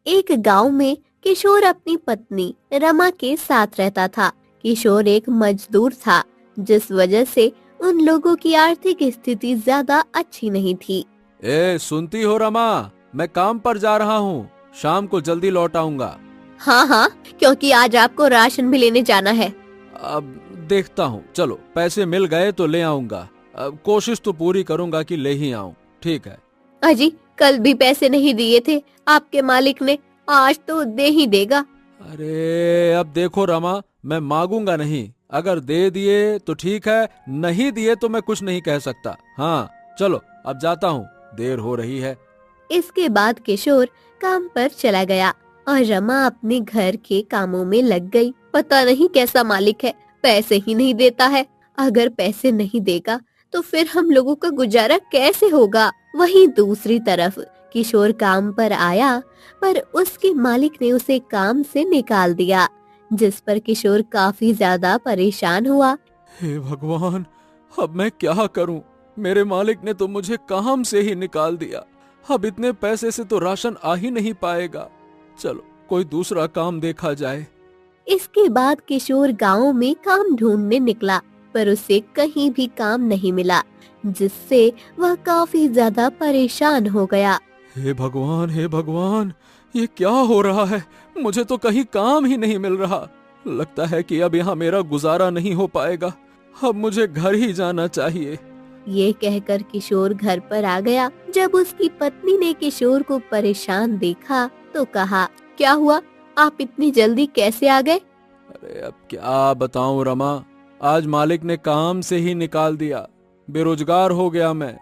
एक गांव में किशोर अपनी पत्नी रमा के साथ रहता था। किशोर एक मजदूर था, जिस वजह से उन लोगों की आर्थिक स्थिति ज्यादा अच्छी नहीं थी। सुनती हो रमा, मैं काम पर जा रहा हूँ, शाम को जल्दी लौट आऊंगा। हाँ हाँ, क्योंकि आज आपको राशन भी लेने जाना है। अब देखता हूँ, चलो पैसे मिल गए तो ले आऊंगा। अब कोशिश तो पूरी करूंगा कि ले ही आऊं। ठीक है। अजी, कल भी पैसे नहीं दिए थे आपके मालिक ने, आज तो दे ही देगा। अरे अब देखो रमा, मैं मांगूंगा नहीं, अगर दे दिए तो ठीक है, नहीं दिए तो मैं कुछ नहीं कह सकता। हाँ चलो अब जाता हूँ, देर हो रही है। इसके बाद किशोर काम पर चला गया और रमा अपने घर के कामों में लग गई। पता नहीं कैसा मालिक है, पैसे ही नहीं देता है। अगर पैसे नहीं देगा तो फिर हम लोगों का गुजारा कैसे होगा। वहीं दूसरी तरफ किशोर काम पर आया, पर उसके मालिक ने उसे काम से निकाल दिया, जिस पर किशोर काफी ज्यादा परेशान हुआ। हे भगवान, अब मैं क्या करूं? मेरे मालिक ने तो मुझे काम से ही निकाल दिया। अब इतने पैसे से तो राशन आ ही नहीं पाएगा। चलो कोई दूसरा काम देखा जाए। इसके बाद किशोर गांव में काम ढूंढने निकला, पर उसे कहीं भी काम नहीं मिला, जिससे वह काफी ज्यादा परेशान हो गया। हे भगवान, ये क्या हो रहा है? मुझे तो कहीं काम ही नहीं मिल रहा। लगता है कि अब यहाँ मेरा गुजारा नहीं हो पाएगा। अब मुझे घर ही जाना चाहिए। ये कहकर किशोर घर पर आ गया। जब उसकी पत्नी ने किशोर को परेशान देखा तो कहा, क्या हुआ, आप इतनी जल्दी कैसे आ गए? अरे अब क्या बताऊं रमा, आज मालिक ने काम से ही निकाल दिया। बेरोजगार हो गया मैं।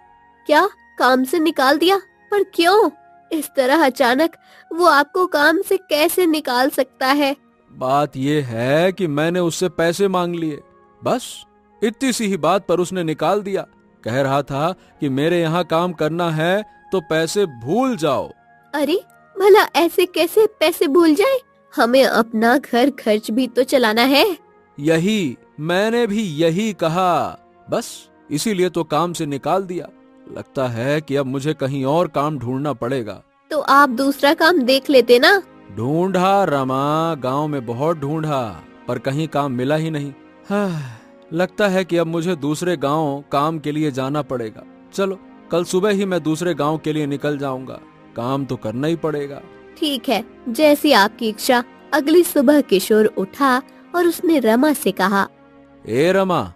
क्या, काम से निकाल दिया? पर क्यों? इस तरह अचानक वो आपको काम से कैसे निकाल सकता है? बात ये है कि मैंने उससे पैसे मांग लिए, बस इतनी सी ही बात पर उसने निकाल दिया। कह रहा था कि मेरे यहाँ काम करना है तो पैसे भूल जाओ। अरे भला ऐसे कैसे पैसे भूल जाए? हमें अपना घर खर्च भी तो चलाना है। मैंने भी यही कहा, बस इसीलिए तो काम से निकाल दिया। लगता है कि अब मुझे कहीं और काम ढूंढना पड़ेगा। तो आप दूसरा काम देख लेते ना। ढूंढा रमा, गांव में बहुत ढूंढा, पर कहीं काम मिला ही नहीं। हाँ, लगता है कि अब मुझे दूसरे गांव काम के लिए जाना पड़ेगा। चलो कल सुबह ही मैं दूसरे गांव के लिए निकल जाऊंगा, काम तो करना ही पड़ेगा। ठीक है, जैसी आपकी इच्छा। अगली सुबह किशोर उठा और उसने रमा से कहा, ए रमा,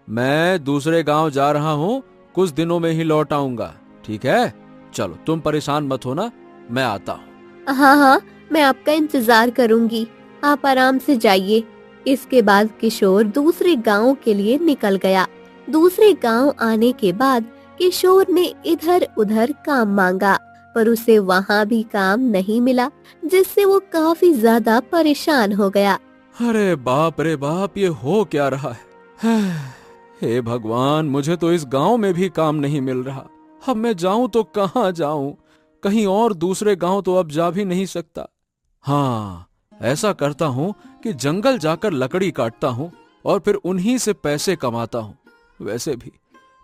मैं दूसरे गांव जा रहा हूँ, कुछ दिनों में ही लौट आऊंगा। ठीक है, चलो तुम परेशान मत होना, मैं आता हूँ। हाँ हाँ, मैं आपका इंतजार करूंगी, आप आराम से जाइए। इसके बाद किशोर दूसरे गांव के लिए निकल गया। दूसरे गांव आने के बाद किशोर ने इधर उधर काम मांगा, पर उसे वहाँ भी काम नहीं मिला, जिससे वो काफी ज्यादा परेशान हो गया। अरे बाप रे बाप, ये हो क्या रहा है? हे भगवान, मुझे तो इस गांव में भी काम नहीं मिल रहा। अब मैं जाऊं तो कहाँ जाऊं? कहीं और दूसरे गांव तो अब जा भी नहीं सकता। हाँ, ऐसा करता हूँ कि जंगल जाकर लकड़ी काटता हूँ और फिर उन्हीं से पैसे कमाता हूँ। वैसे भी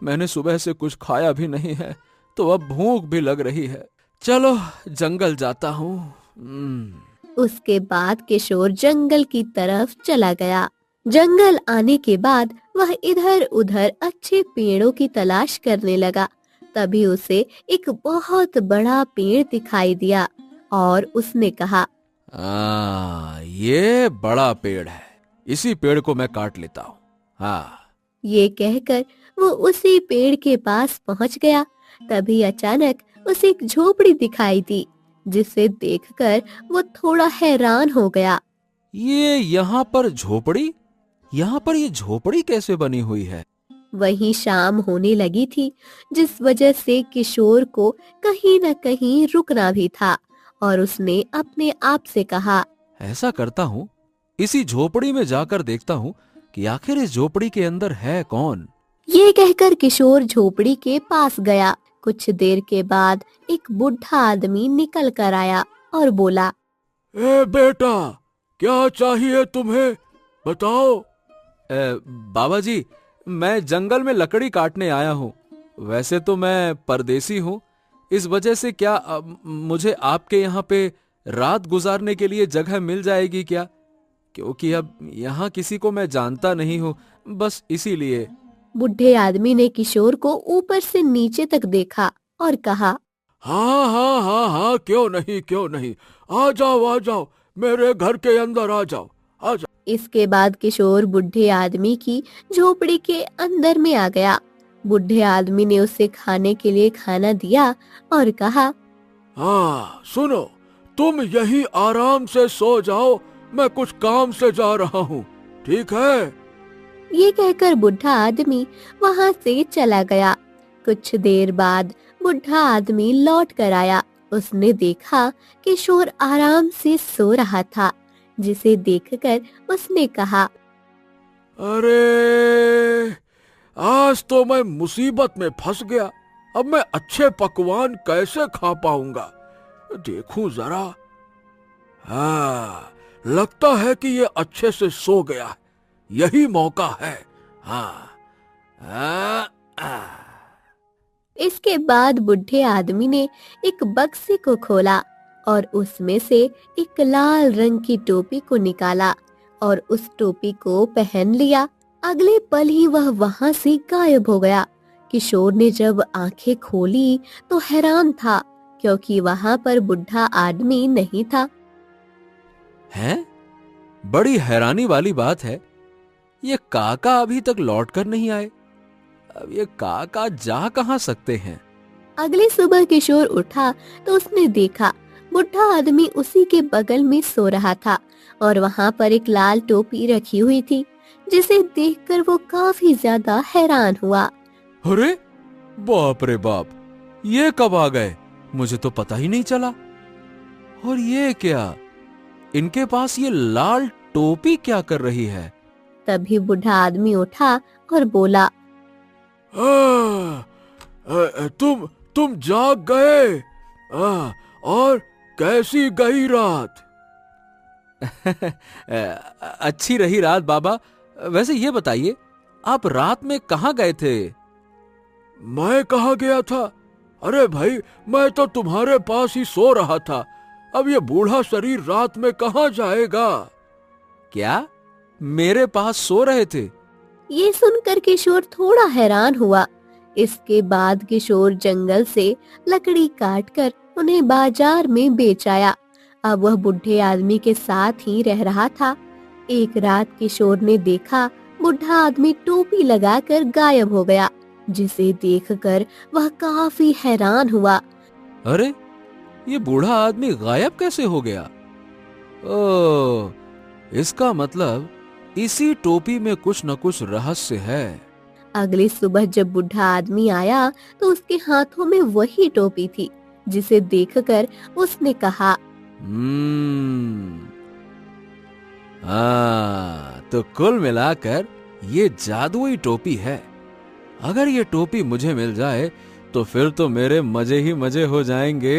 मैंने सुबह से कुछ खाया भी नहीं है, तो अब भूख भी लग रही है। चलो जंगल जाता हूँ। उसके बाद किशोर जंगल की तरफ चला गया। जंगल आने के बाद वह इधर उधर अच्छे पेड़ों की तलाश करने लगा। तभी उसे एक बहुत बड़ा पेड़ दिखाई दिया और उसने कहा, ये बड़ा पेड़ है, इसी पेड़ को मैं काट लेता हूँ। हाँ। ये कहकर वो उसी पेड़ के पास पहुंच गया। तभी अचानक उसे एक झोपड़ी दिखाई दी, जिसे देखकर वो थोड़ा हैरान हो गया। ये यहाँ पर झोपड़ी? यहाँ पर ये झोपड़ी कैसे बनी हुई है? वहीं शाम होने लगी थी, जिस वजह से किशोर को कहीं न कहीं रुकना भी था और उसने अपने आप से कहा, ऐसा करता हूँ, इसी झोपड़ी में जाकर देखता हूँ कि आखिर इस झोपड़ी के अंदर है कौन। ये कहकर किशोर झोपड़ी के पास गया। कुछ देर के बाद एक बूढ़ा आदमी निकल कर आया और बोला, ए बेटा, क्या चाहिए तुम्हें, बताओ। बाबा जी, मैं जंगल में लकड़ी काटने आया हूँ। वैसे तो मैं परदेसी हूँ, इस वजह से क्या मुझे आपके यहाँ पे रात गुजारने के लिए जगह मिल जाएगी क्या? क्योंकि अब यहाँ किसी को मैं जानता नहीं हूँ, बस इसीलिए। बुढ़े आदमी ने किशोर को ऊपर से नीचे तक देखा और कहा, हाँ हाँ हाँ हाँ, क्यों नहीं क्यों नहीं, आ जाओ, मेरे घर के अंदर आ जाओ, आ जाओ। इसके बाद किशोर बुढ़े आदमी की झोपड़ी के अंदर में आ गया। बुढ़े आदमी ने उसे खाने के लिए खाना दिया और कहा, हाँ सुनो, तुम यही आराम से सो जाओ, मैं कुछ काम से जा रहा हूँ, ठीक है? ये कहकर बुढ़ा आदमी वहां से चला गया। कुछ देर बाद बुढ़ा आदमी लौट कर आया। उसने देखा किशोर आराम से सो रहा था, जिसे देखकर उसने कहा, अरे आज तो मैं मुसीबत में फंस गया, अब मैं अच्छे पकवान कैसे खा पाऊंगा? देखूं जरा। हाँ, लगता है कि ये अच्छे से सो गया है, यही मौका है। हाँ इसके बाद बुढ़े आदमी ने एक बक्से को खोला और उसमें से एक लाल रंग की टोपी को निकाला और उस टोपी को पहन लिया। अगले पल ही वह वहां से गायब हो गया। किशोर ने जब आंखें खोली तो हैरान था, क्योंकि वहां पर बुढ़ा आदमी नहीं था। हैं? बड़ी हैरानी वाली बात है, ये काका अभी तक लौट कर नहीं आए। अब ये काका जा कहां सकते हैं? अगली सुबह किशोर उठा तो उसने देखा बुढ़ा आदमी उसी के बगल में सो रहा था और वहां पर एक लाल टोपी रखी हुई थी, जिसे देखकर वो काफी ज्यादा हैरान हुआ। अरे बाप रे बाप, ये कब आ गए? मुझे तो पता ही नहीं चला। और ये क्या, इनके पास ये लाल टोपी क्या कर रही है? तभी बुढ़ा आदमी उठा और बोला, तुम जाग गए? और कैसी गई रात? अच्छी रही रात बाबा। वैसे ये बताइए, आप रात में कहाँ गए थे? मैं कहाँ गया था? अरे भाई, मैं तो तुम्हारे पास ही सो रहा था। अब ये बूढ़ा शरीर रात में कहाँ जाएगा? क्या मेरे पास सो रहे थे? ये सुनकर किशोर थोड़ा हैरान हुआ। इसके बाद किशोर जंगल से लकड़ी काटकर उन्हें बाजार में बेच आया। अब वह बुढ़े आदमी के साथ ही रह रहा था। एक रात किशोर ने देखा बुढ़ा आदमी टोपी लगाकर गायब हो गया, जिसे देखकर वह काफी हैरान हुआ। अरे, ये बूढ़ा आदमी गायब कैसे हो गया? ओह, इसका मतलब इसी टोपी में कुछ न कुछ रहस्य है। अगली सुबह जब बुढ़ा आदमी आया तो उसके हाथों में वही टोपी थी, जिसे देखकर उसने कहा, हाँ, तो कुल मिलाकर ये जादुई टोपी है। अगर ये टोपी मुझे मिल जाए तो फिर तो मेरे मजे ही मजे हो जाएंगे।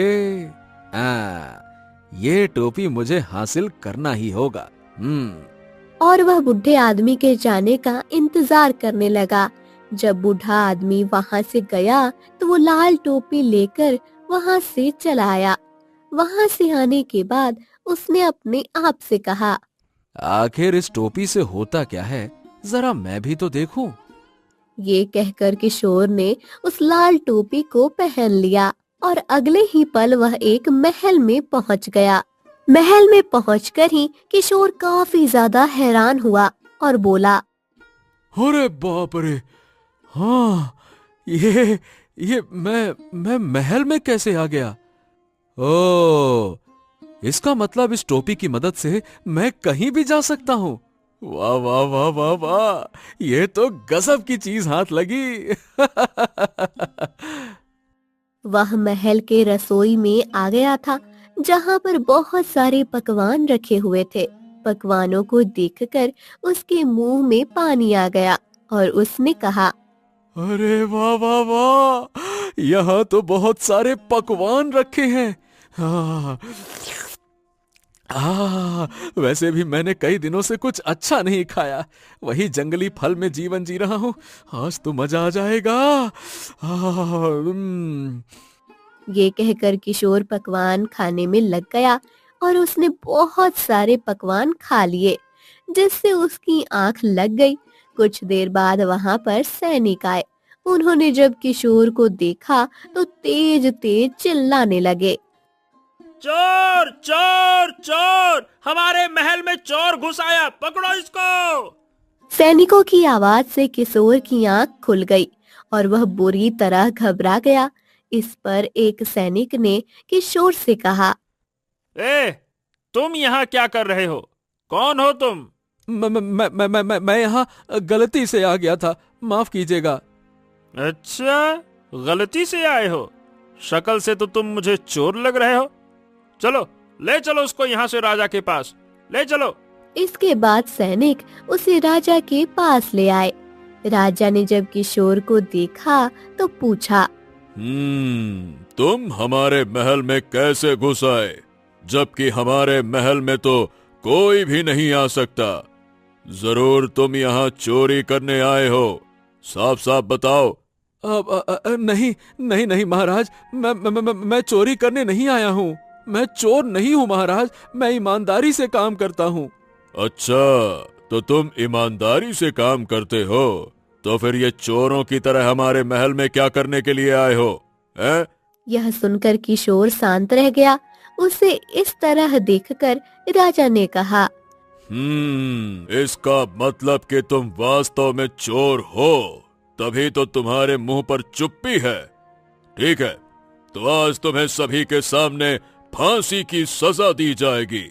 ये टोपी मुझे हासिल करना ही होगा। और वह बुढ़े आदमी के जाने का इंतजार करने लगा। जब बूढ़ा आदमी वहां से गया तो वो लाल टोपी लेकर वहां से चला आया। वहां से आने के बाद उसने अपने आप से कहा, आखिर इस टोपी से होता क्या है, जरा मैं भी तो देखूं। ये कहकर किशोर ने उस लाल टोपी को पहन लिया और अगले ही पल वह एक महल में पहुंच गया। महल में पहुंचकर ही किशोर काफी ज्यादा हैरान हुआ और बोला, अरे बाप रे, हाँ, ये मैं महल में कैसे आ गया? ओ, इसका मतलब इस टोपी की मदद से मैं कहीं भी जा सकता हूँ। वाह वाह वाह वाह वाह, ये तो गजब की चीज हाथ लगी। वह महल के रसोई में आ गया था, जहाँ पर बहुत सारे पकवान रखे हुए थे। पकवानों को देखकर उसके मुंह में पानी आ गया और उसने कहा, अरे वाह वाह वाह, यहाँ तो बहुत सारे पकवान रखे हैं। वैसे भी मैंने कई दिनों से कुछ अच्छा नहीं खाया, वही जंगली फल में जीवन जी रहा हूँ। आज तो मजा आ जाएगा। ये कहकर किशोर पकवान खाने में लग गया और उसने बहुत सारे पकवान खा लिए, जिससे उसकी आंख लग गई। कुछ देर बाद वहां पर सैनिक आए। उन्होंने जब किशोर को देखा तो तेज तेज चिल्लाने लगे। चोर चोर चोर, हमारे महल में चोर घुस आया, पकड़ो इसको। सैनिकों की आवाज से किशोर की आंख खुल गई और वह बुरी तरह घबरा गया। इस पर एक सैनिक ने किशोर से कहा, ए, तुम यहाँ क्या कर रहे हो? कौन हो तुम? मैं यहाँ गलती से आ गया था, माफ कीजिएगा। अच्छा, गलती से आए हो? शक्ल से तो तुम मुझे चोर लग रहे हो। चलो, ले चलो उसको यहाँ से राजा के पास, ले चलो। इसके बाद सैनिक उसे राजा के पास ले आए। राजा ने जब किशोर को देखा तो पूछा, तुम हमारे महल में कैसे घुस आए, जबकि हमारे महल में तो कोई भी नहीं आ सकता। जरूर तुम यहाँ चोरी करने आए हो, साफ साफ बताओ। नहीं नहीं नहीं महाराज, मैं चोरी करने नहीं आया हूँ। मैं चोर नहीं हूँ महाराज, मैं ईमानदारी से काम करता हूँ। अच्छा, तो तुम ईमानदारी से काम करते हो, तो फिर ये चोरों की तरह हमारे महल में क्या करने के लिए आए हो? हैं? यह सुनकर किशोर शांत रह गया। उसे इस तरह देखकर राजा ने कहा, इसका मतलब कि तुम वास्तव में चोर हो, तभी तो तुम्हारे मुंह पर चुप्पी है। ठीक है, तो आज तुम्हें सभी के सामने फांसी की सजा दी जाएगी,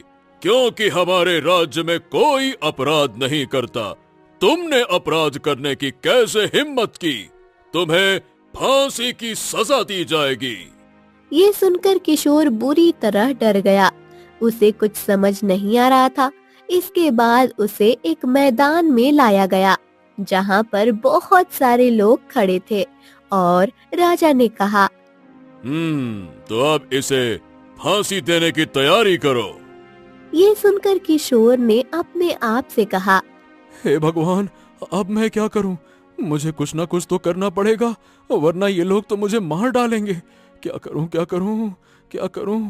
क्योंकि हमारे राज्य में कोई अपराध नहीं करता। तुमने अपराध करने की कैसे हिम्मत की? तुम्हें फांसी की सजा दी जाएगी। ये सुनकर किशोर बुरी तरह डर गया। उसे कुछ समझ नहीं आ रहा था। इसके बाद उसे एक मैदान में लाया गया, जहाँ पर बहुत सारे लोग खड़े थे, और राजा ने कहा, तो अब इसे फांसी देने की तैयारी करो। ये सुनकर किशोर ने अपने आप से कहा, हे भगवान, अब मैं क्या करूं? मुझे कुछ ना कुछ तो करना पड़ेगा, वरना ये लोग तो मुझे मार डालेंगे। क्या करूं क्या करूं क्या करूं?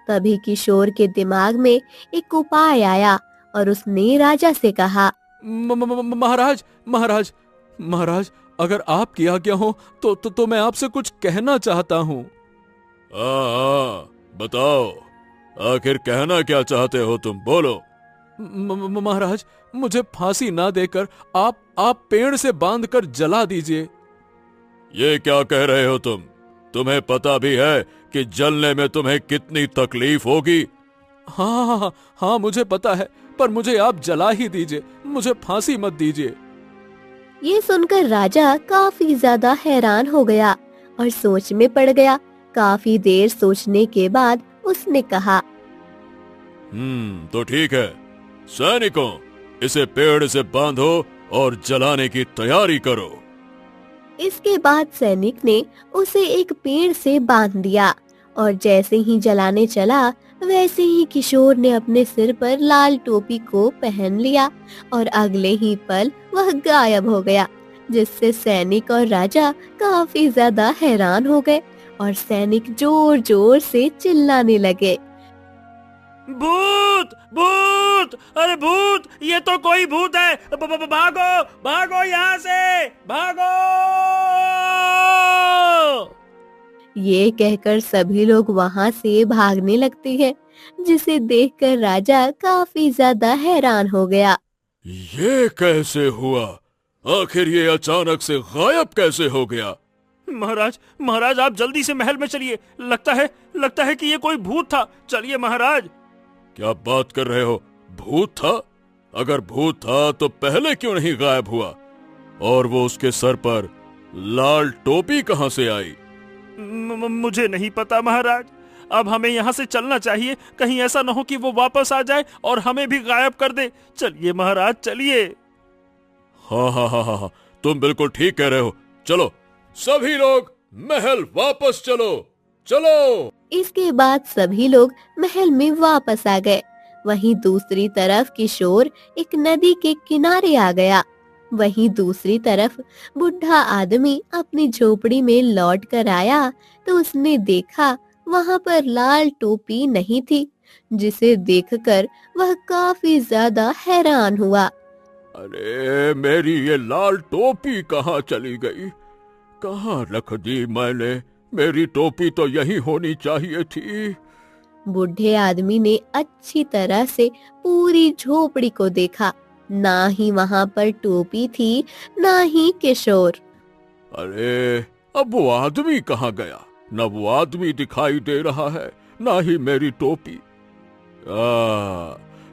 तभी किशोर के दिमाग में एक उपाय आया और उसने राजा से कहा, महाराज महाराज महाराज, अगर आपकी आज्ञा हो तो मैं आपसे कुछ कहना चाहता हूँ। बताओ, आखिर कहना क्या चाहते हो तुम? बोलो। महाराज, मुझे फांसी ना देकर आप पेड़ से बांधकर जला दीजिए। ये क्या कह रहे हो तुम? तुम्हें पता भी है कि जलने में तुम्हें कितनी तकलीफ होगी? हाँ, मुझे पता है, पर मुझे आप जला ही दीजिए, मुझे फांसी मत दीजिए। ये सुनकर राजा काफी ज्यादा हैरान हो गया और सोच में पड़ गया। काफी देर सोचने के बाद उसने कहा, तो ठीक है, सैनिकों, इसे पेड़ से बांधो और जलाने की तैयारी करो। इसके बाद सैनिक ने उसे एक पेड़ से बांध दिया और जैसे ही जलाने चला, वैसे ही किशोर ने अपने सिर पर लाल टोपी को पहन लिया और अगले ही पल वह गायब हो गया, जिससे सैनिक और राजा काफी ज्यादा हैरान हो गए और सैनिक जोर जोर से चिल्लाने लगे, भूत भूत, अरे भूत, ये तो कोई भूत है, भागो भागो यहाँ से, भागो। ये कहकर सभी लोग वहाँ से भागने लगते हैं, जिसे देखकर राजा काफी ज्यादा हैरान हो गया। ये कैसे हुआ? आखिर ये अचानक से गायब कैसे हो गया? महाराज महाराज, आप जल्दी से महल में चलिए, लगता है कि ये कोई भूत था। चलिए महाराज। क्या बात कर रहे हो? भूत था? अगर भूत था तो पहले क्यों नहीं गायब हुआ? और वो उसके सर पर लाल टोपी कहां से आई? मुझे नहीं पता महाराज। अब हमें यहाँ से चलना चाहिए, कहीं ऐसा न हो कि वो वापस आ जाए और हमें भी गायब कर दे। चलिए महाराज, चलिए। हाँ, तुम बिल्कुल ठीक कह रहे हो। चलो सभी लोग महल वापस चलो। इसके बाद सभी लोग महल में वापस आ गए। वहीं दूसरी तरफ किशोर एक नदी के किनारे आ गया। वहीं दूसरी तरफ बुढ़ा आदमी अपनी झोपड़ी में लौट कर आया तो उसने देखा वहां पर लाल टोपी नहीं थी, जिसे देखकर वह काफी ज्यादा हैरान हुआ। अरे मेरी ये लाल टोपी कहाँ चली गई? कहाँ रख दी मैंने? मेरी टोपी तो यहीं होनी चाहिए थी। बूढ़े आदमी ने अच्छी तरह से पूरी झोपड़ी को देखा। ना ही वहां पर टोपी थी, ना ही किशोर। अरे अब वो आदमी कहाँ गया? न वो आदमी दिखाई दे रहा है, ना ही मेरी टोपी।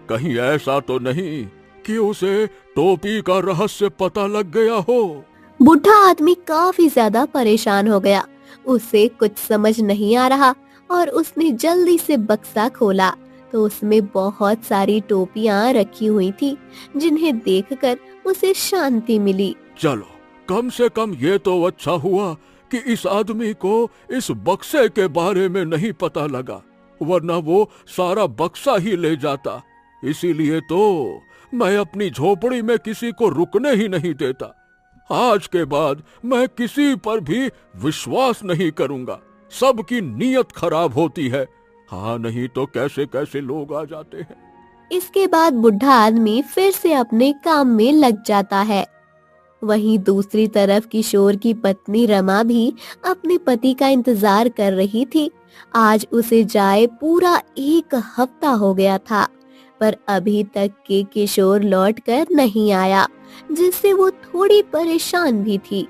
कहीं ऐसा तो नहीं कि उसे टोपी का रहस्य पता लग गया हो? बूढ़ा आदमी काफी ज्यादा परेशान हो गया। उसे कुछ समझ नहीं आ रहा और उसने जल्दी से बक्सा खोला तो उसमें बहुत सारी टोपियां रखी हुई थी, जिन्हें देखकर उसे शांति मिली। चलो, कम से कम ये तो अच्छा हुआ कि इस आदमी को इस बक्से के बारे में नहीं पता लगा, वरना वो सारा बक्सा ही ले जाता। इसीलिए तो मैं अपनी झोपड़ी में किसी को रुकने ही नहीं देता। आज के बाद मैं किसी पर भी विश्वास नहीं करूंगा। सबकी नीयत खराब होती है। हाँ, नहीं तो कैसे कैसे लोग आ जाते हैं। इसके बाद बूढ़ा आदमी फिर से अपने काम में लग जाता है। वहीं दूसरी तरफ किशोर की पत्नी रमा भी अपने पति का इंतजार कर रही थी। आज उसे जाए पूरा 1 हफ्ता हो गया था, पर अभी तक के किशोर लौट कर नहीं आया, जिससे वो थोड़ी परेशान भी थी।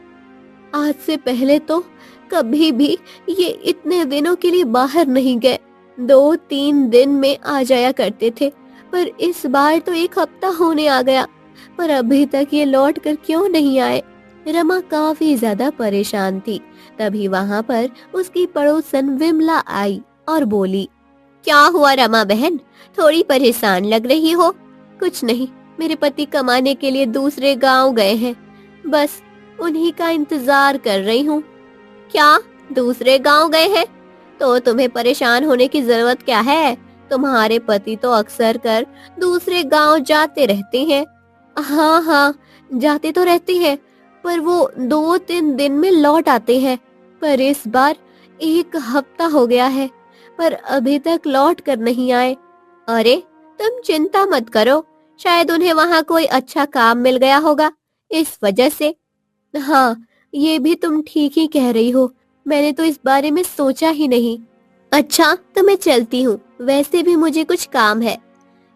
आज से पहले तो कभी भी ये इतने दिनों के लिए बाहर नहीं गए। 2-3 दिन में आ जाया करते थे, पर इस बार तो 1 हफ्ता होने आ गया, पर अभी तक ये लौट कर क्यों नहीं आए। रमा काफी ज्यादा परेशान थी। तभी वहाँ पर उसकी पड़ोसन विमला आई और बोली, क्या हुआ रमा बहन, थोड़ी परेशान लग रही हो? कुछ नहीं, मेरे पति कमाने के लिए दूसरे गांव गए हैं, बस उन्हीं का इंतजार कर रही हूँ। क्या दूसरे गांव गए हैं? तो तुम्हें परेशान होने की जरूरत क्या है? तुम्हारे पति तो अक्सर कर दूसरे गांव जाते रहते हैं। हाँ हाँ, जाते तो रहते हैं, पर वो 2-3 दिन में लौट आते हैं। पर इस बार 1 हफ्ता हो गया है, पर अभी तक लौट कर नहीं आए। अरे तुम चिंता मत करो, शायद उन्हें वहाँ कोई अच्छा काम मिल गया होगा, इस वजह से। हाँ, ये भी तुम ठीक ही कह रही हो, मैंने तो इस बारे में सोचा ही नहीं। अच्छा, तो मैं चलती हूँ, वैसे भी मुझे कुछ काम है।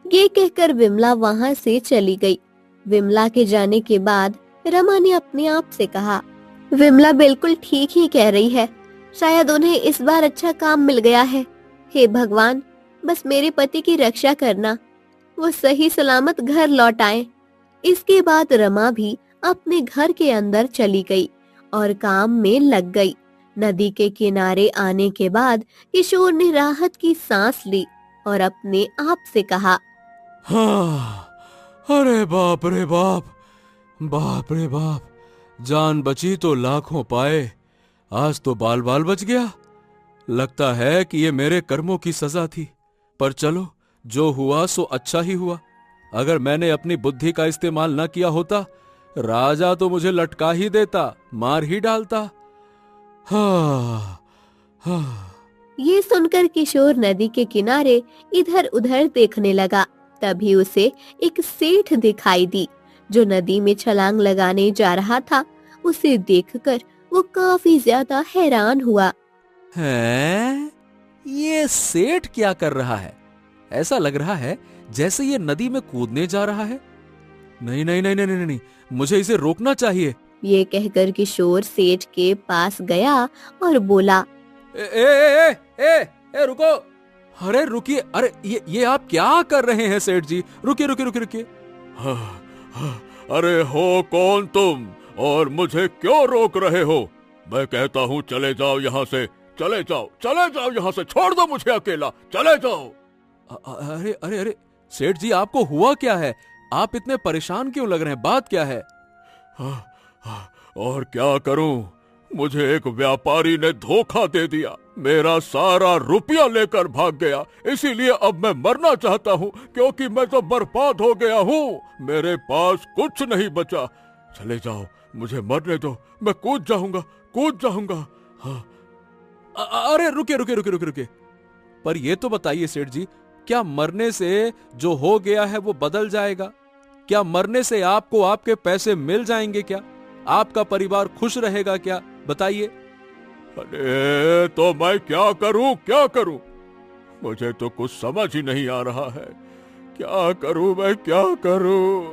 ये कहकर विमला वहाँ से चली गई। विमला के जाने के बाद रमा ने अपने आप से कहा, विमला बिल्कुल ठीक ही कह रही है, शायद उन्हें इस बार अच्छा काम मिल गया है। हे भगवान, बस मेरे पति की रक्षा करना, वो सही सलामत घर लौट आए। इसके बाद रमा भी अपने घर के अंदर चली गई और काम में लग गई। नदी के किनारे आने के बाद किशोर ने राहत की सांस ली और अपने आप से कहा, हाँ, अरे बाप रे बाप, बाप रे बाप, जान बची तो लाखों पाए, आज तो बाल बाल बच गया। लगता है कि ये मेरे कर्मों की सजा थी, पर चलो, जो हुआ सो अच्छा ही हुआ। अगर मैंने अपनी बुद्धि का इस्तेमाल न किया होता, राजा तो मुझे लटका ही देता, मार ही डालता। हाँ, हाँ। ये सुनकर किशोर नदी के किनारे इधर उधर देखने लगा। तभी उसे एक सेठ दिखाई दी, जो नदी में छलांग लगाने जा रहा था। उसे देखकर वो काफी ज्यादा हैरान हुआ। हैं? ये सेठ क्या कर रहा है? ऐसा लग रहा है जैसे ये नदी में कूदने जा रहा है। नहीं नहीं नहीं नहीं नहीं, नहीं, मुझे इसे रोकना चाहिए। ये कहकर किशोर सेठ के पास गया और बोला, ए, ए, ए, ए, ए, ए, रुको, अरे रुकिए, अरे ये आप क्या कर रहे हैं सेठ जी? रुकिए रुकिए रुकिए रुकिए। हाँ, हाँ, अरे हो कौन तुम और मुझे क्यों रोक रहे हो? मैं कहता हूँ चले जाओ यहाँ से, चले जाओ यहाँ से, छोड़ दो मुझे अकेला, चले जाओ। अरे अरे अरे सेठ जी, आपको हुआ क्या है? आप इतने परेशान क्यों लग रहे हैं? बात क्या है? और क्या करूं, मुझे एक व्यापारी ने धोखा दे दिया, मेरा सारा रुपया लेकर भाग गया। इसीलिए अब मैं मरना चाहता हूं, क्योंकि मैं तो बर्बाद हो गया हूं, मेरे पास कुछ नहीं बचा। चले जाओ, मुझे मरने दो, मैं कूद जाऊंगा। हाँ। अरे रुके रुके रुके रुके रुके, पर ये तो बताइए सेठ जी, क्या मरने से जो हो गया है वो बदल जाएगा? क्या मरने से आपको आपके पैसे मिल जाएंगे? क्या आपका परिवार खुश रहेगा? क्या बताइए। अरे तो मैं क्या करूं? मुझे तो कुछ समझ ही नहीं आ रहा है। क्या करूं मैं, क्या करूं?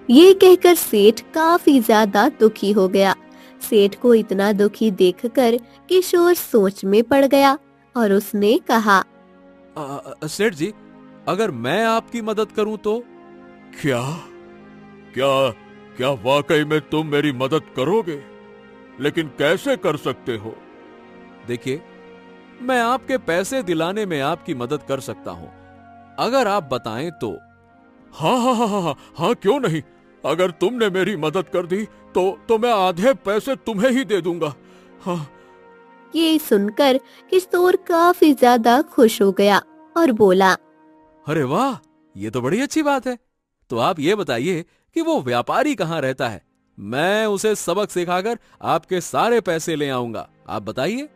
ये कहकर सेठ काफी ज्यादा दुखी हो गया। सेठ को इतना दुखी देखकर किशोर सोच में पड़ गया और उसने कहा, सेठ जी, अगर मैं आपकी मदद करूं तो? क्या क्या क्या वाकई में तुम मेरी मदद करोगे? लेकिन कैसे कर सकते हो? देखिए, मैं आपके पैसे दिलाने में आपकी मदद कर सकता हूं, अगर आप बताएं तो। हाँ, क्यों नहीं। अगर तुमने मेरी मदद कर दी तो मैं आधे पैसे तुम्हें ही दे दूंगा। हाँ। ये सुनकर किशोर काफी ज्यादा खुश हो गया और बोला, अरे वाह, ये तो बड़ी अच्छी बात है। तो आप ये बताइए कि वो व्यापारी कहाँ रहता है? मैं उसे सबक सिखाकर आपके सारे पैसे ले आऊंगा। आप बताइए।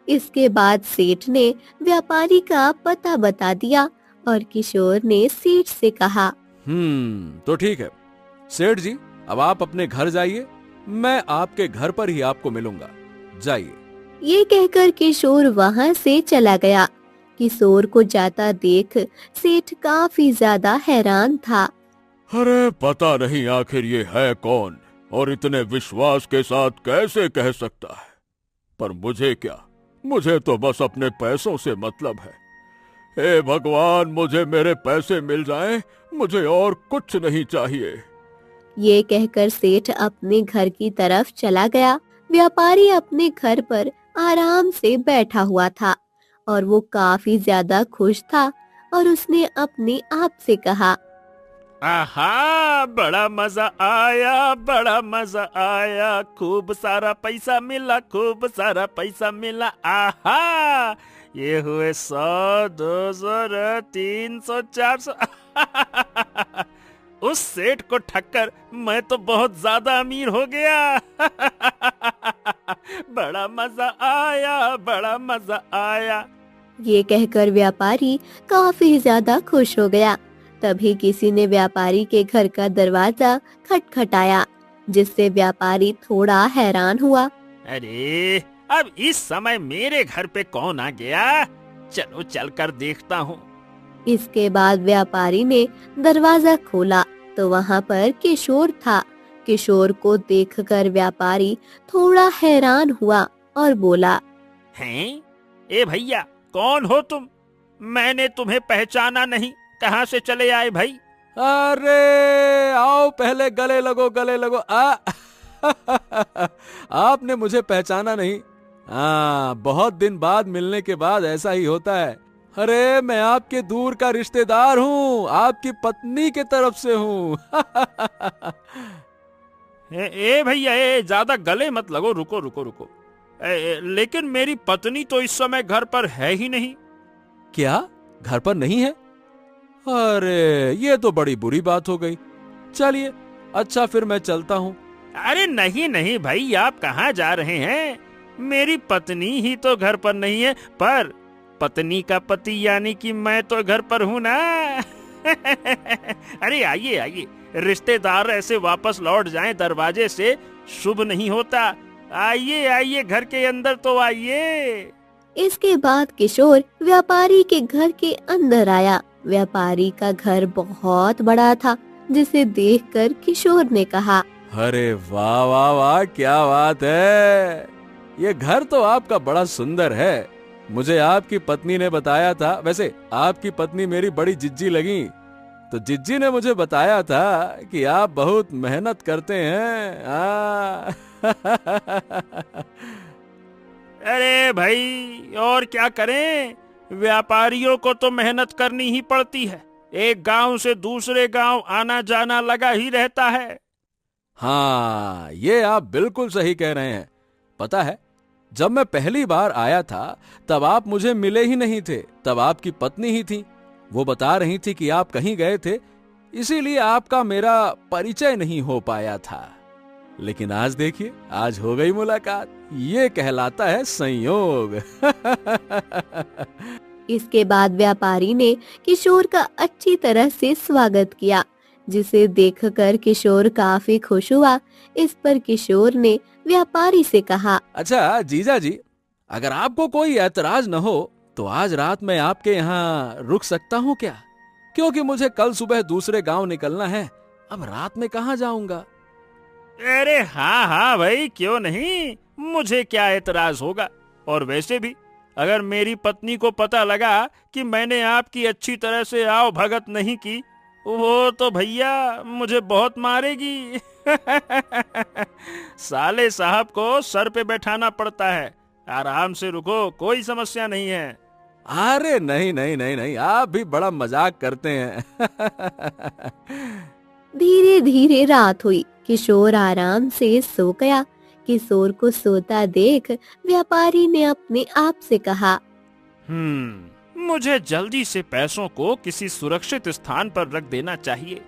इसके बाद सेठ ने व्यापारी का पता बता दिया और किशोर ने सेठ से कहा, तो ठीक है सेठ जी, अब आप अपने घर जाइए, मैं आपके घर पर ही आपको मिलूंगा। जाइए। ये कहकर किशोर वहाँ से चला गया। किशोर को जाता देख सेठ काफी ज्यादा हैरान था। अरे पता नहीं आखिर ये है कौन और इतने विश्वास के साथ कैसे कह सकता है। पर मुझे क्या, मुझे तो बस अपने पैसों से मतलब है। हे भगवान, मुझे मेरे पैसे मिल जाएं, मुझे और कुछ नहीं चाहिए। ये कहकर सेठ अपने घर की तरफ चला गया। व्यापारी अपने घर पर आराम से बैठा हुआ था और वो काफी ज्यादा खुश था और उसने अपने आप से कहा, आहा, बड़ा मजा आया, खूब सारा पैसा मिला। आहा, ये हुए 100, 200, 300, 400। उस सेठ को ठक्कर मैं तो बहुत ज्यादा अमीर हो गया। बड़ा मजा आया। ये कहकर व्यापारी काफी ज्यादा खुश हो गया। तभी किसी ने व्यापारी के घर का दरवाजा खटखटाया, जिससे व्यापारी थोड़ा हैरान हुआ। अरे, अब इस समय मेरे घर पे कौन आ गया? चलो चलकर देखता हूँ। इसके बाद व्यापारी ने दरवाजा खोला तो वहाँ पर किशोर था। किशोर को देखकर व्यापारी थोड़ा हैरान हुआ और बोला, हैं? ए भैया, कौन हो तुम? मैंने तुम्हें पहचाना नहीं। कहाँ से चले आए भाई? अरे आओ, पहले गले लगो। आपने मुझे पहचाना नहीं? बहुत दिन बाद मिलने के बाद ऐसा ही होता है। अरे मैं आपके दूर का रिश्तेदार हूँ, आपकी पत्नी के तरफ से हूँ। ए भैया, ज्यादा गले मत लगो। रुको। लेकिन मेरी पत्नी तो इस समय घर पर है ही नहीं। क्या घर पर नहीं है? अरे ये तो बड़ी बुरी बात हो गई। चलिए, अच्छा फिर मैं चलता हूँ। अरे नहीं भाई, आप कहाँ जा रहे हैं? मेरी पत्नी ही तो घर पर नहीं है, पर पत्नी का पति यानी कि मैं तो घर पर हूँ ना। अरे आइए, रिश्तेदार ऐसे वापस लौट जाएं दरवाजे से शुभ नहीं होता। आइए, घर के अंदर तो आइए। इसके बाद किशोर व्यापारी के घर के अंदर आया। व्यापारी का घर बहुत बड़ा था, जिसे देखकर किशोर ने कहा, अरे वाह, क्या बात है। ये घर तो आपका बड़ा सुंदर है। मुझे आपकी पत्नी ने बताया था, वैसे आपकी पत्नी मेरी बड़ी जिज्जी लगी, तो जिज्जी ने मुझे बताया था कि आप बहुत मेहनत करते हैं। अरे भाई, और क्या करें, व्यापारियों को तो मेहनत करनी ही पड़ती है। एक गांव से दूसरे गांव आना जाना लगा ही रहता है। हाँ, ये आप बिल्कुल सही कह रहे हैं। पता है, जब मैं पहली बार आया था तब आप मुझे मिले ही नहीं थे। तब आपकी पत्नी ही थी। वो बता रही थी कि आप कहीं गए थे, इसीलिए आपका मेरा परिचय नहीं हो पाया था। लेकिन आज देखिए, आज हो गई मुलाकात। ये कहलाता है संयोग। इसके बाद व्यापारी ने किशोर का अच्छी तरह से स्वागत किया, जिसे देखकर किशोर काफी खुश हुआ। इस पर किशोर ने व्यापारी से कहा, अच्छा जीजा जी, अगर आपको कोई ऐतराज न हो तो आज रात मैं आपके यहाँ रुक सकता हूँ क्या? क्योंकि मुझे कल सुबह दूसरे गांव निकलना है। अब रात में कहाँ जाऊंगा? अरे हाँ हाँ भाई, क्यों नहीं, मुझे क्या एतराज होगा। और वैसे भी अगर मेरी पत्नी को पता लगा कि मैंने आपकी अच्छी तरह से आओ भगत नहीं की, वो तो भैया मुझे बहुत मारेगी। साले साहब को सर पे बैठाना पड़ता है। आराम से रुको, कोई समस्या नहीं है। अरे नहीं नहीं नहीं नहीं, आप भी बड़ा मजाक करते हैं। धीरे धीरे रात हुई। किशोर आराम से सो गया। किशोर को सोता देख व्यापारी ने अपने आप से कहा, मुझे जल्दी से पैसों को किसी सुरक्षित स्थान पर रख देना चाहिए।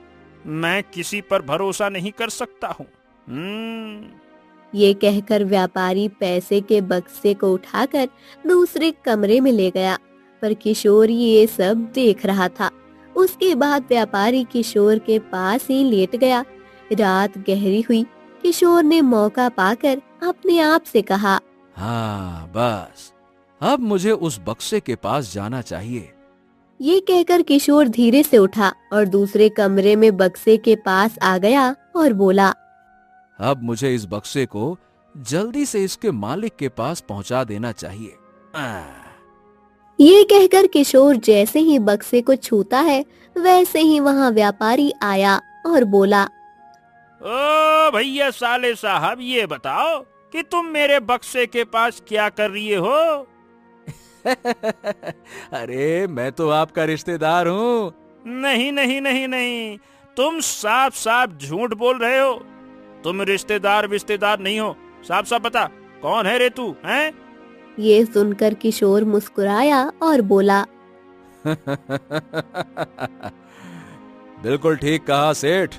मैं किसी पर भरोसा नहीं कर सकता हूँ। ये कहकर व्यापारी पैसे के बक्से को उठाकर दूसरे कमरे में ले गया, पर किशोर ये सब देख रहा था। उसके बाद व्यापारी किशोर के पास ही लेट गया। रात गहरी हुई। किशोर ने मौका पाकर अपने आप से कहा, हाँ बस, अब मुझे उस बक्से के पास जाना चाहिए। ये कहकर किशोर धीरे से उठा और दूसरे कमरे में बक्से के पास आ गया और बोला, अब मुझे इस बक्से को जल्दी से इसके मालिक के पास पहुंचा देना चाहिए। ये कहकर किशोर जैसे ही बक्से को छूता है, वैसे ही वहाँ व्यापारी आया और बोला, ओ भैया साले साहब, ये बताओ कि तुम मेरे बक्से के पास क्या कर रही हो? अरे मैं तो आपका रिश्तेदार हूँ। नहीं नहीं नहीं नहीं, तुम साफ साफ झूठ बोल रहे हो। तुम रिश्तेदार नहीं हो। साफ साफ बता, कौन है रे तू? हैं? ये सुनकर किशोर मुस्कुराया और बोला, बिल्कुल ठीक कहा सेठ,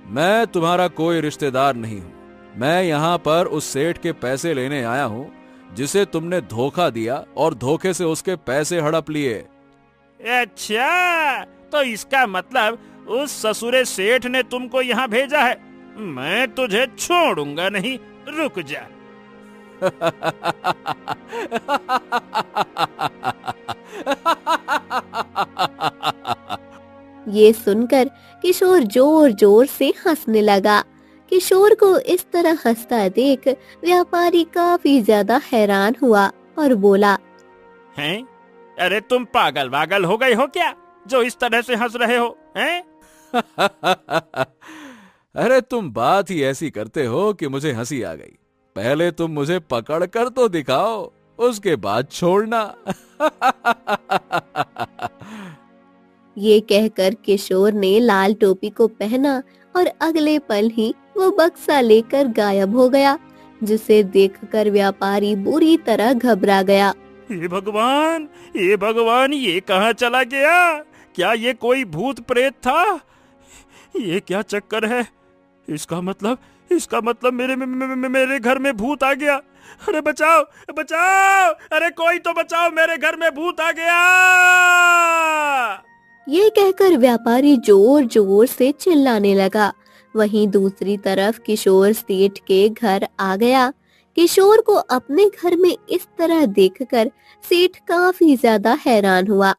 मैं तुम्हारा कोई रिश्तेदार नहीं हूँ। मैं यहाँ पर उस सेठ के पैसे लेने आया हूँ जिसे तुमने धोखा दिया और धोखे से उसके पैसे हड़प लिए। अच्छा, तो इसका मतलब उस ससुरे सेठ ने तुमको यहाँ भेजा है। मैं तुझे छोड़ूंगा नहीं, रुक जा। ये सुनकर किशोर जोर जोर से हंसने लगा। किशोर को इस तरह हंसता देख व्यापारी काफी ज्यादा हैरान हुआ और बोला, हैं? अरे तुम पागल वागल हो गए हो क्या, जो इस तरह से हंस रहे हो? हैं? अरे तुम बात ही ऐसी करते हो कि मुझे हंसी आ गई। पहले तुम मुझे पकड़ कर तो दिखाओ, उसके बाद छोड़ना। ये कहकर किशोर ने लाल टोपी को पहना और अगले पल ही वो बक्सा लेकर गायब हो गया, जिसे देखकर व्यापारी बुरी तरह घबरा गया। हे भगवान, हे भगवान, ये कहाँ चला गया? क्या ये कोई भूत प्रेत था? ये क्या चक्कर है? इसका मतलब मेरे घर में भूत आ गया। अरे बचाओ बचाओ, अरे कोई तो बचाओ, मेरे घर में भूत आ गया। ये कहकर व्यापारी जोर जोर से चिल्लाने लगा। वहीं दूसरी तरफ किशोर सेठ के घर आ गया। किशोर को अपने घर में इस तरह देखकर सेठ काफी ज्यादा हैरान हुआ।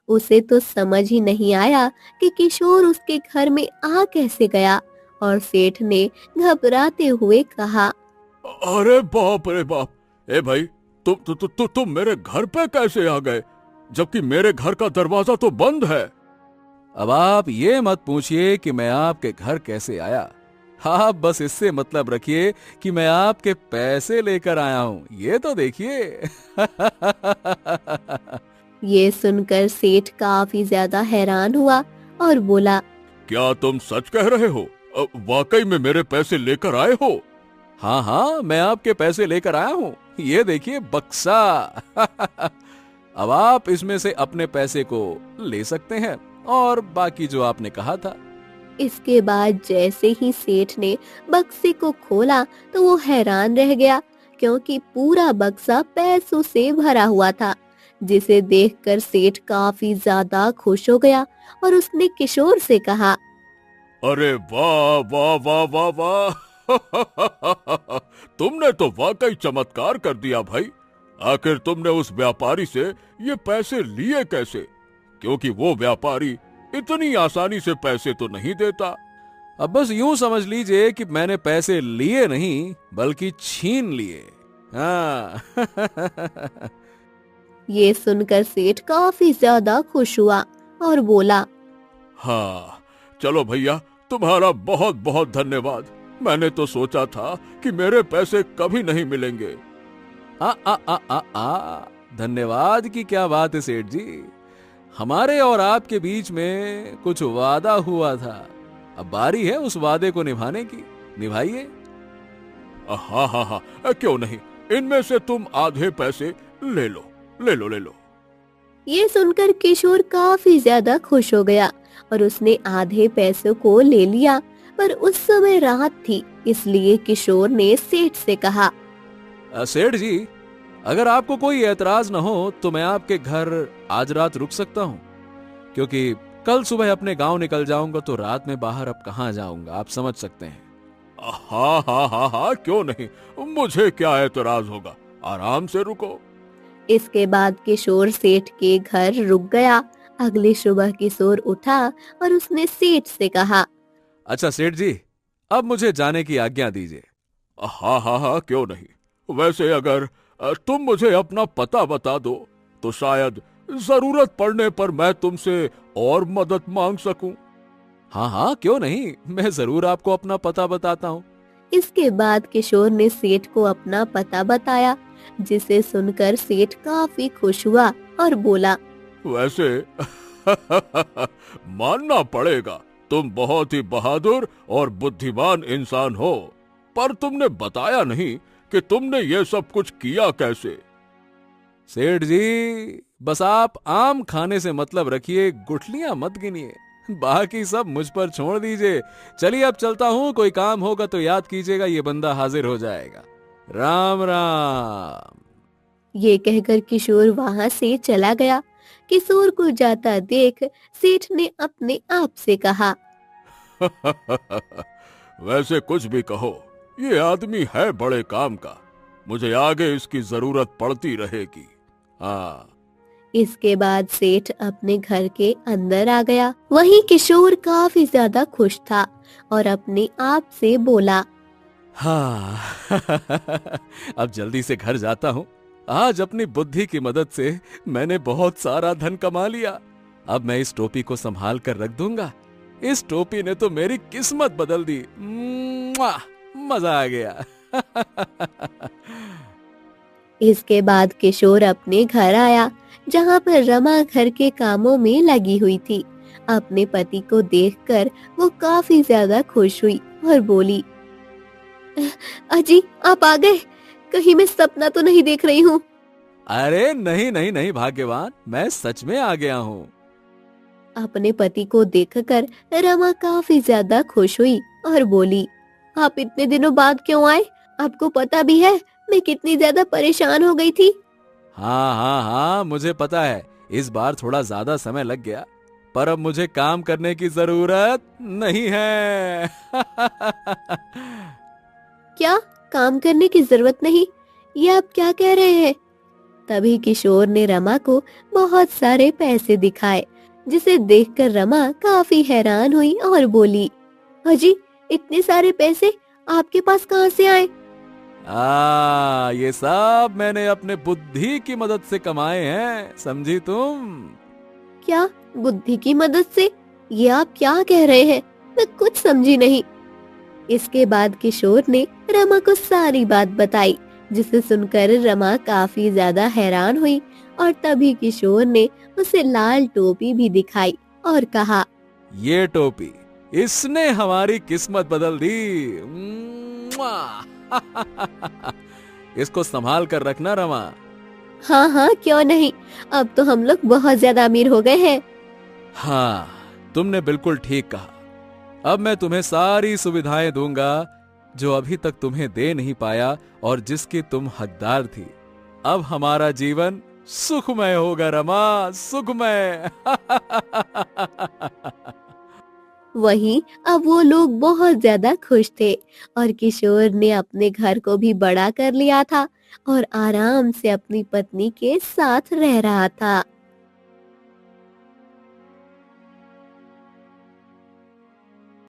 उसे तो समझ ही नहीं आया कि किशोर उसके घर में आ कैसे गया, और सेठ ने घबराते हुए कहा, अरे बाप रे बाप, ए भाई, तुम मेरे घर पे कैसे आ गए, जबकि मेरे घर का दरवाजा तो बंद है। अब आप ये मत पूछिए कि मैं आपके घर कैसे आया। आप बस इससे मतलब रखिए कि मैं आपके पैसे लेकर आया हूँ, ये तो देखिए। ये सुनकर सेठ काफी ज्यादा हैरान हुआ और बोला, क्या तुम सच कह रहे हो? वाकई में मेरे पैसे लेकर आए हो? हाँ हाँ, मैं आपके पैसे लेकर आया हूँ, ये देखिए बक्सा। अब आप इसमें से अपने पैसे को ले सकते हैं और बाकी जो आपने कहा था इसके बाद जैसे ही सेठ ने बक्से को खोला तो वो हैरान रह गया, क्योंकि पूरा बक्सा पैसों से भरा हुआ था, जिसे देखकर सेठ काफी ज्यादा खुश हो गया और उसने किशोर से कहा, अरे वाह वाह वाह वाह वाह तुमने तो वाकई चमत्कार कर दिया भाई। आखिर तुमने उस व्यापारी से ये पैसे लिए कैसे? क्योंकि वो व्यापारी इतनी आसानी से पैसे तो नहीं देता। अब बस यूं समझ लीजिए कि मैंने पैसे लिए नहीं बल्कि छीन लिए। हाँ। ये सुनकर सेठ काफी ज्यादा खुश हुआ और बोला, हाँ चलो भैया, तुम्हारा बहुत बहुत धन्यवाद। मैंने तो सोचा था कि मेरे पैसे कभी नहीं मिलेंगे। धन्यवाद की क्या बात है सेठ जी, हमारे और आपके बीच में कुछ वादा हुआ था, अब बारी है उस वादे को निभाने की, निभाइए। हाँ हाँ हाँ, क्यों नहीं, इनमें से तुम आधे पैसे ले लो, ले लो, ले लो। ये सुनकर किशोर काफी ज्यादा खुश हो गया और उसने आधे पैसों को ले लिया। पर उस समय रात थी, इसलिए किशोर ने सेठ से कहा, सेठ जी, अगर आपको कोई एतराज न हो तो मैं आपके घर आज रात रुक सकता हूँ, क्योंकि कल सुबह अपने गांव निकल जाऊंगा तो रात में बाहर अब कहाँ जाऊंगा, आप समझ सकते हैं। हाँ हाँ हाँ हाँ, क्यों नहीं, मुझे क्या एतराज होगा, आराम से रुको। इसके बाद किशोर सेठ के घर रुक गया। अगली सुबह किशोर उठा और उसने सेठ से कहा, अच्छा सेठ जी, अब मुझे जाने की आज्ञा दीजिए। हाँ हाँ हाँ, क्यों नहीं। वैसे अगर तुम मुझे अपना पता बता दो तो शायद जरूरत पड़ने पर मैं तुमसे और मदद मांग सकूं। हाँ हाँ, क्यों नहीं, मैं जरूर आपको अपना पता बताता हूँ। इसके बाद किशोर ने सेठ को अपना पता बताया, जिसे सुनकर सेठ काफी खुश हुआ और बोला, वैसे मानना पड़ेगा, तुम बहुत ही बहादुर और बुद्धिमान इंसान हो, पर तुमने बताया नहीं कि तुमने ये सब कुछ किया कैसे। सेठ जी, बस आप आम खाने से मतलब रखिए, गुठलियां मत गिनिए, बाकी सब मुझ पर छोड़ दीजिए। चलिए अब चलता हूँ, कोई काम होगा तो याद कीजिएगा, ये बंदा हाजिर हो जाएगा। राम राम। ये कहकर किशोर वहाँ से चला गया। किशोर को जाता देख सेठ ने अपने आप से कहा, वैसे कुछ भी कहो, ये आदमी है बड़े काम का, मुझे आगे इसकी जरूरत पड़ती रहेगी। हाँ। इसके बाद सेठ अपने घर के अंदर आ गया। वहीं किशोर काफी ज्यादा खुश था और अपने आप से बोला, हाँ। अब जल्दी से घर जाता हूँ, आज अपनी बुद्धि की मदद से मैंने बहुत सारा धन कमा लिया। अब मैं इस टोपी को संभाल कर रख दूंगा, इस टोपी ने तो मेरी किस्मत बदल दी। मजा आ गया। इसके बाद किशोर अपने घर आया, जहाँ पर रमा घर के कामों में लगी हुई थी। अपने पति को देखकर वो काफी ज्यादा खुश हुई और बोली, अजी आप आ गए, कहीं मैं सपना तो नहीं देख रही हूँ। अरे नहीं नहीं नहीं भाग्यवान, मैं सच में आ गया हूँ। अपने पति को देखकर रमा काफी ज्यादा खुश हुई और बोली, आप इतने दिनों बाद क्यों आए? आपको पता भी है मैं कितनी ज्यादा परेशान हो गई थी। हाँ हाँ हाँ, मुझे पता है, इस बार थोड़ा ज्यादा समय लग गया, पर अब मुझे काम करने की जरूरत नहीं है। क्या काम करने की जरूरत नहीं? ये आप क्या कह रहे हैं? तभी किशोर ने रमा को बहुत सारे पैसे दिखाए, जिसे देखकर रमा काफी हैरान हुई और बोली, अजी इतने सारे पैसे आपके पास कहाँ से आए? ये सब मैंने अपने बुद्धि की मदद से कमाए हैं, समझी तुम? क्या बुद्धि की मदद से? ये आप क्या कह रहे हैं? मैं कुछ समझी नहीं। इसके बाद किशोर ने रमा को सारी बात बताई, जिसे सुनकर रमा काफी ज्यादा हैरान हुई और तभी किशोर ने उसे लाल टोपी भी दिखाई और कहा, ये टोपी, इसने हमारी किस्मत बदल दी। इसको संभाल कर रखना रमा। हाँ हाँ क्यों नहीं, अब तो हम लोग बहुत ज्यादा अमीर हो गए हैं। हाँ, तुमने बिल्कुल ठीक कहा। अब मैं तुम्हें सारी सुविधाएं दूंगा जो अभी तक तुम्हें दे नहीं पाया और जिसकी तुम हकदार थी। अब हमारा जीवन सुखमय होगा रमा, सुखमय। वहीं अब वो लोग बहुत ज्यादा खुश थे और किशोर ने अपने घर को भी बड़ा कर लिया था और आराम से अपनी पत्नी के साथ रह रहा था।